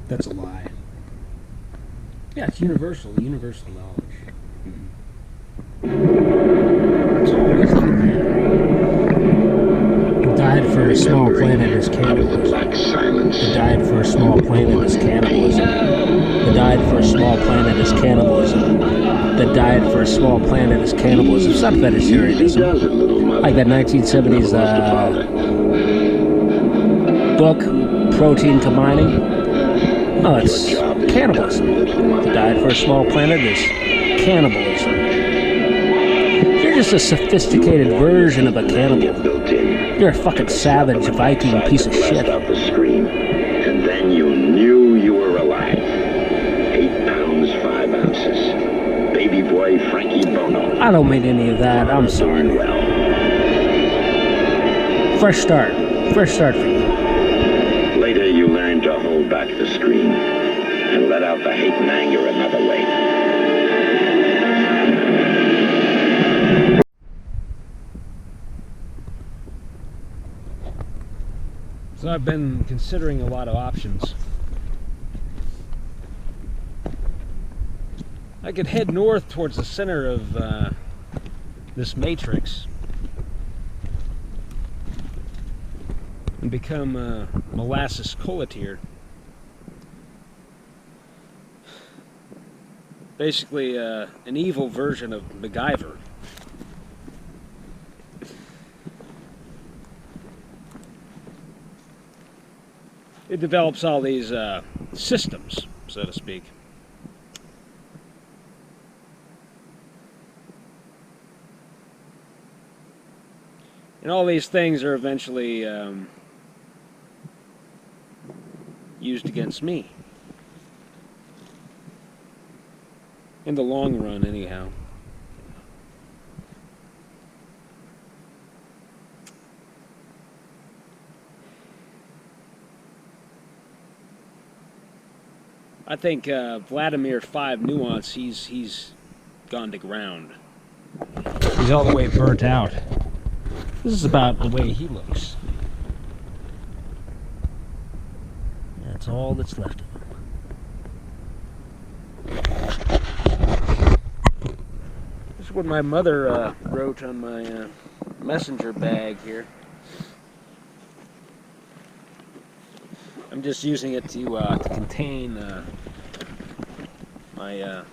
That's a lie. Yeah, it's universal knowledge. It's always like that. The died for a small planet is cannibalism. The died for a small planet is cannibalism. The died for a small planet is cannibalism. The died for a small planet is cannibalism. It's not vegetarianism. Like that 1970s book, Protein Combining. No, it's cannibalism. The died for a small planet is cannibalism. You're just a sophisticated version of a cannibal. You're a fucking savage Viking piece of shit. And then you knew you were alive. 8 pounds, 5 ounces. Baby boy Frankie Bono. I don't mean any of that. I'm sorry. Well. Fresh start. Fresh start for you. Later you learned to hold back the scream and let out the hate and anger another way. So I've been considering a lot of options. I could head north towards the center of this matrix and become a molasses collateer. Basically an evil version of MacGyver. It develops all these systems, so to speak. And all these things are eventually used against me. In the long run, anyhow. I think Vladimir 5 Nuance, he's gone to ground. He's all the way burnt out. This is about the way he looks. That's all that's left of him. This is what my mother wrote on my messenger bag here. I'm just using it to contain my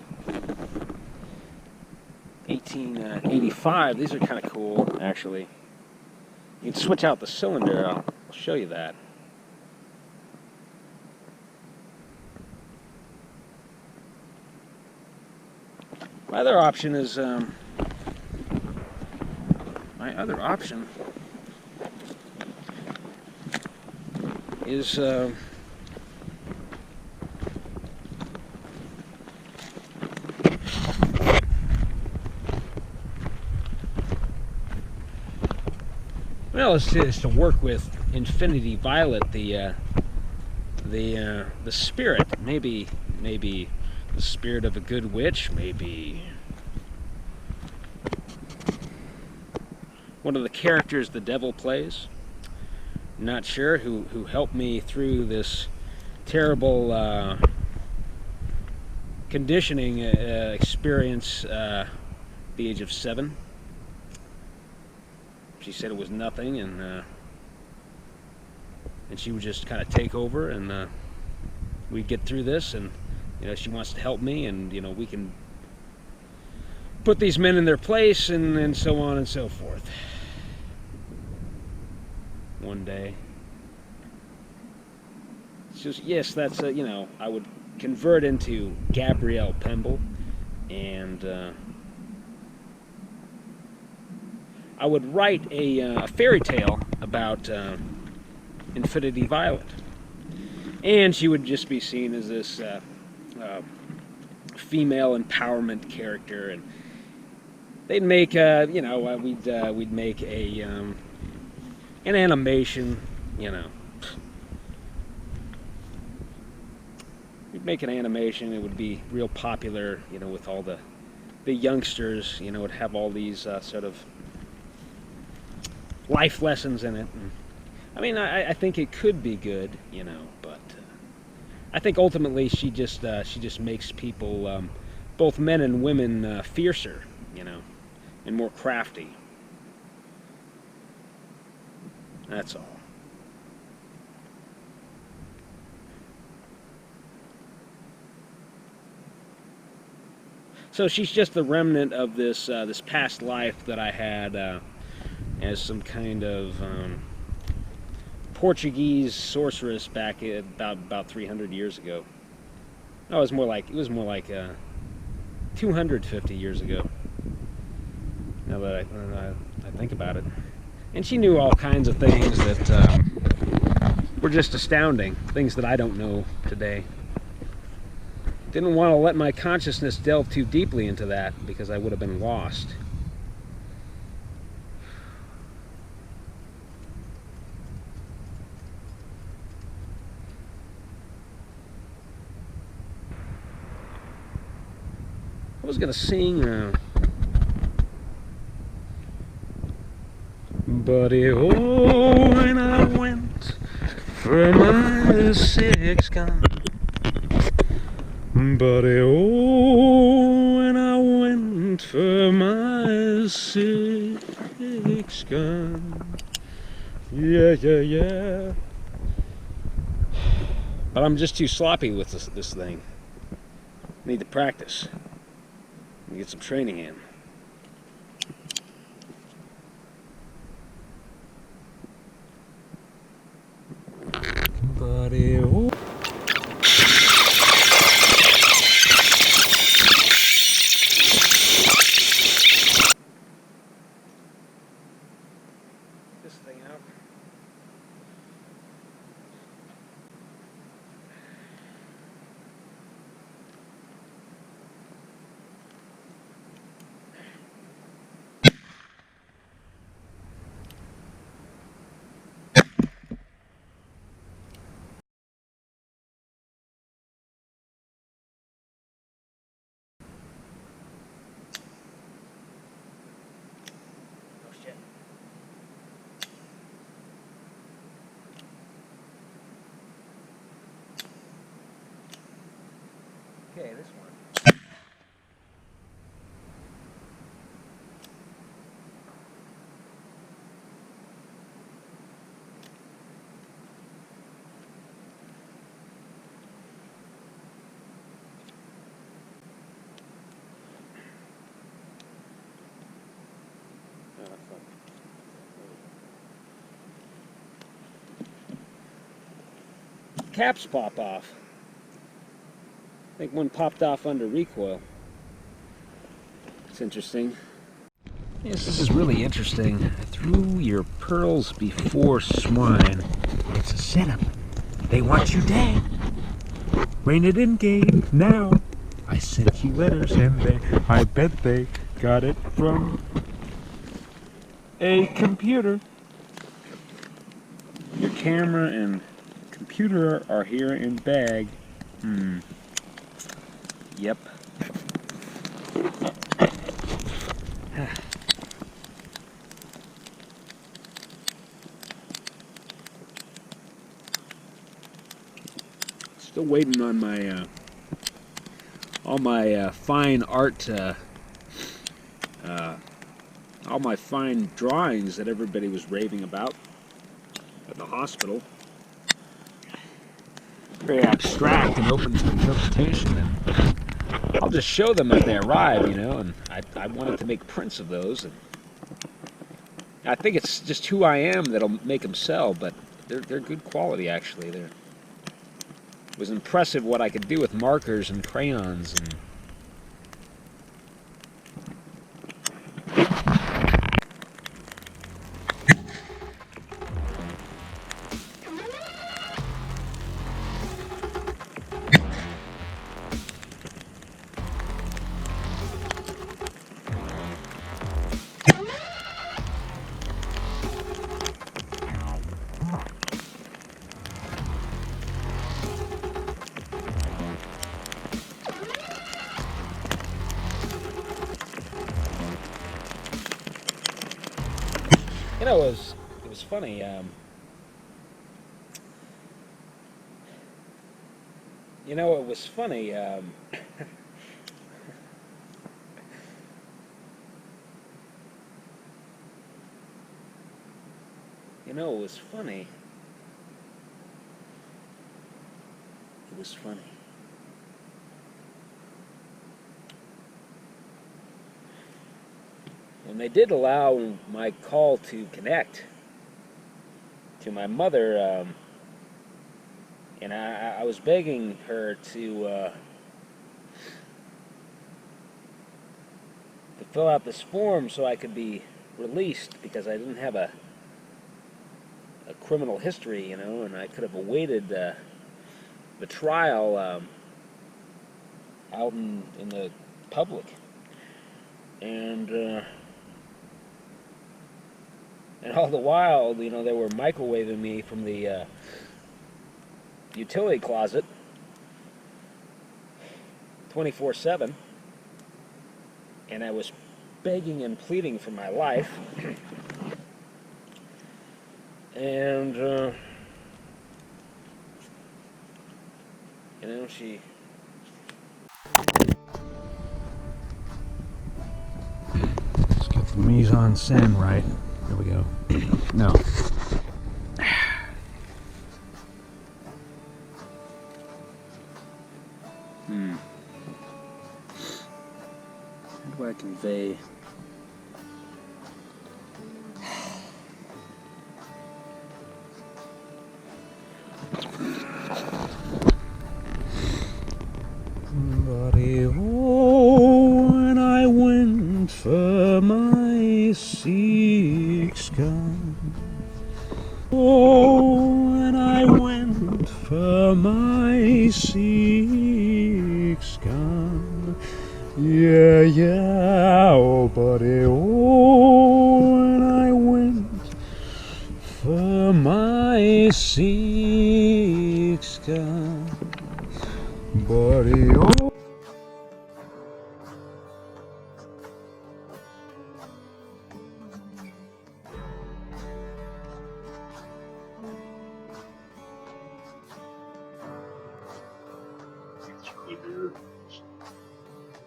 1885. These are kind of cool, actually. You can switch out the cylinder. I'll show you that. My other option is well, it's to work with Infinity Violet, the spirit. Maybe the spirit of a good witch. Maybe one of the characters the devil plays. Not sure, who helped me through this terrible conditioning experience at the age of 7. She said it was nothing, and she would just kind of take over, and we'd get through this, and she wants to help me, and we can put these men in their place, and so on and so forth. One day. So yes, that's I would convert into Gabrielle Pemble, and I would write a fairy tale about Infinity Violet, and she would just be seen as this female empowerment character, and they'd make we'd make a an animation, We'd make an animation. It would be real popular, with all the youngsters. Would have all these sort of life lessons in it. And, I think it could be good, but I think ultimately she just makes people, both men and women, fiercer, you know, and more crafty. That's all. So she's just the remnant of this this past life that I had as some kind of Portuguese sorceress back at about 300 years ago. No, it was more like 250 years ago. Now that I think about it, and she knew all kinds of things that were just astounding, things that I don't know today. Didn't want to let my consciousness delve too deeply into that because I would have been lost. I was gonna sing Buddy, oh, when I went for my 6 gun. Buddy, oh, when I went for my 6 gun. Yeah, yeah, yeah. But I'm just too sloppy with this thing. Need to practice. Get some training in. Buddy, oh. This thing out. Oh shit. Okay, this one. Caps pop off. I think one popped off under recoil. It's interesting. Yes, this is really interesting. Through your pearls before swine. It's a setup. They want you dead. Rein it in, game now. I sent you letters and I bet they got it from a computer. Your camera and computer are here in bag. Yep. Still waiting on my all my fine art, all my fine drawings that everybody was raving about at the hospital. Very abstract and open to interpretation, and I'll just show them as they arrive, you know. And I wanted to make prints of those, and I think it's just who I am that'll make them sell. But they're good quality, actually. It was impressive what I could do with markers and crayons and. You know, it was funny. You know, it was funny. You know, it was funny. It was funny. And they did allow my call to connect to my mother, and I was begging her to fill out this form so I could be released, because I didn't have a criminal history, you know, and I could have awaited the trial out in the public. And all the while, you know, they were microwaving me from the utility closet 24/7, and I was begging and pleading for my life. And you know, she... Let's get the mise en scène right. There we go. No. How do I convey... Oh, when I went for my six gun. Oh, when I went for my six gun. Yeah, yeah, oh, buddy. Oh, when I went for my six gun. Buddy, oh.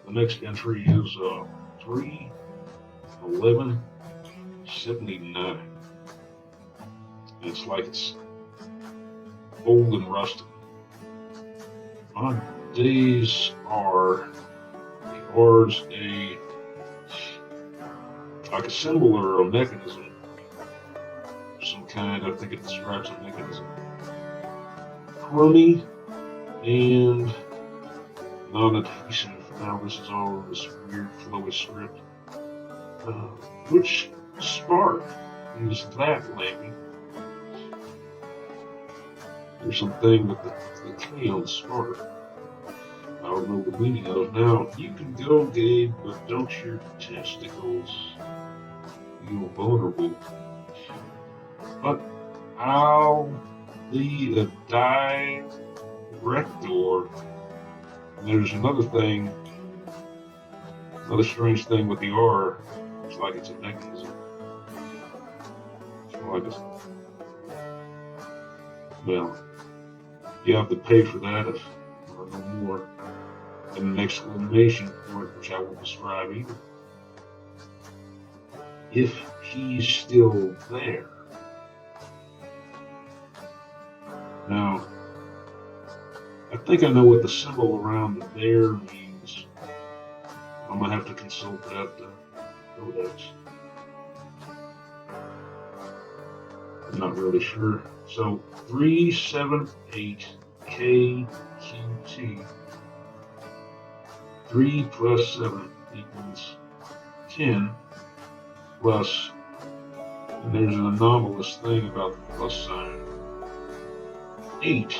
The next entry is 3/11/79. It's like it's old and rusted. My days are, the R's like a symbol or a mechanism, some kind. I think it describes a mechanism. Crummy and non-adhesive. Now this is all this weird flowy script. Which spark is that, Lammy? There's something with the K on spark. I don't know the meaning of. Now, you can go, Gabe, but don't your testicles feel vulnerable. But I'll be a director. And there's another thing, another strange thing with the R. It's like it's a mechanism. So like it's, well, you have to pay for that if or no more. And an exclamation point, which I won't describe either. If he's still there. Now, I think I know what the symbol around the there means. I'm gonna have to consult that codex. I'm not really sure. So 378KQT. 3 plus 7 equals 10 plus, and there's an anomalous thing about the plus sign, 8.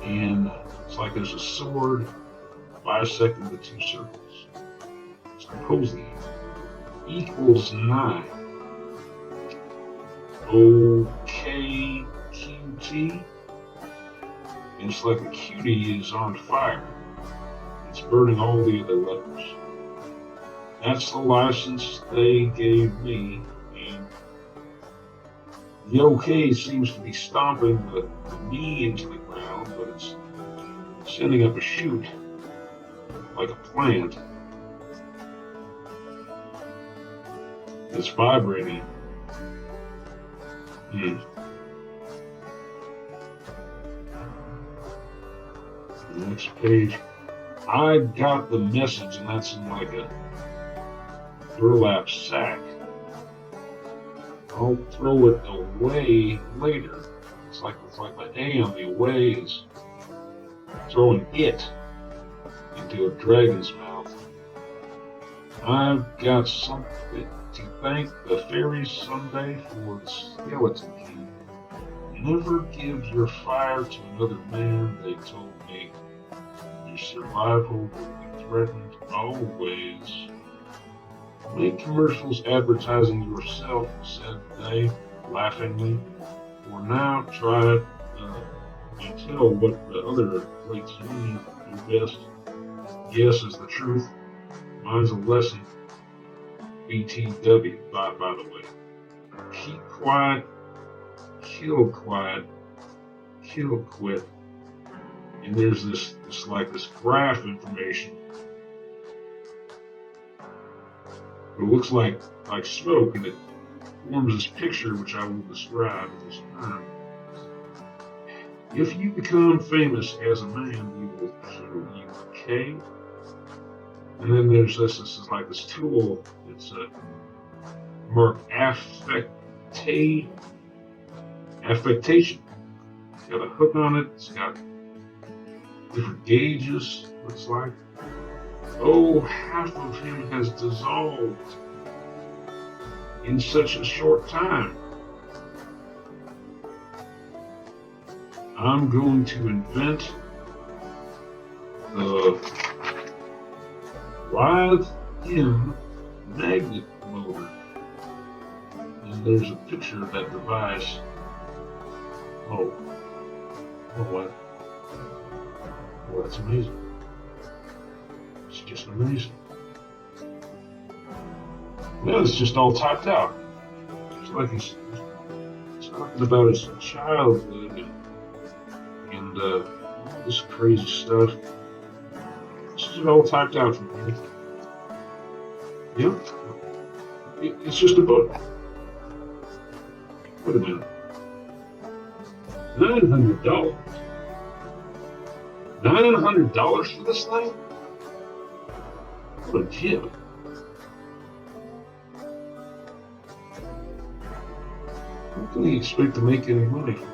And it's like there's a sword bisecting the two circles. Supposedly equals 9. OKQT. And it's like the cutie is on fire. It's burning all the other letters. That's the license they gave me, and the OK seems to be stomping the me into the ground. down, but it's sending up a shoot like a plant. It's vibrating. The next page. I got the message, and that's in like a burlap sack. I'll throw it away later. It's like the A on the away is throwing it into a dragon's mouth. I've got something to thank the fairies someday for the skeleton key. Never give your fire to another man, they told me. Your survival will be threatened always. Make commercials advertising yourself, said they, laughingly. For now, try it and tell what the other great men do best. Yes is the truth. Mine's a lesson. BTW, by the way. Keep quiet, kill quiet, kill quit. And there's this graph information. It looks like smoke, and it forms this picture, which I will describe at this time. If you become famous as a man, we will kill you, okay? And then there's this is like this tool. It's marked affectation. It's got a hook on it. It's got different gauges, looks like. Oh, half of him has dissolved in such a short time. I'm going to invent the Lithium magnet motor. And there's a picture of that device. Oh, what? Well, that's amazing. It's just amazing. Well, it's just all typed out. It's like he's talking about his childhood and this crazy stuff. It's just all typed out for me. Yep. It's just a book. Wait a minute. $900. $900 for this thing? What a tip. How can he expect to make any money from